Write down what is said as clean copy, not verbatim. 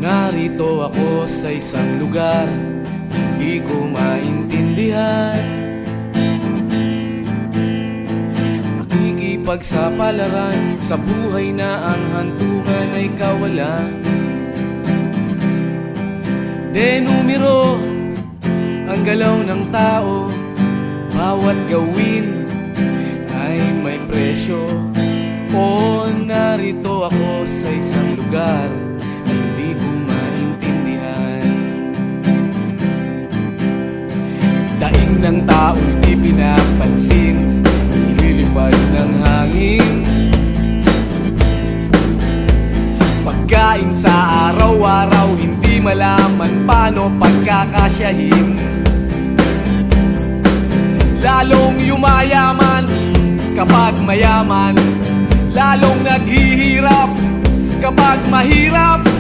Narito ako sa isang lugar hindi ko maintindihan. Nakikipagsapalaran sa buhay na ang hantungan ay kawalan. Denumero ang galaw ng tao, bawat gawin ay may presyo. O narito ako sa isang lugar na hindi ko maintindihan. Daing ng tao'y di pinapansin, nililipad ng hangin. Pagkain sa araw-araw, hindi malaman paano pagkakasyahin. Lalong yumayaman kapag mayaman, lalong naghihirap kapag mahirap.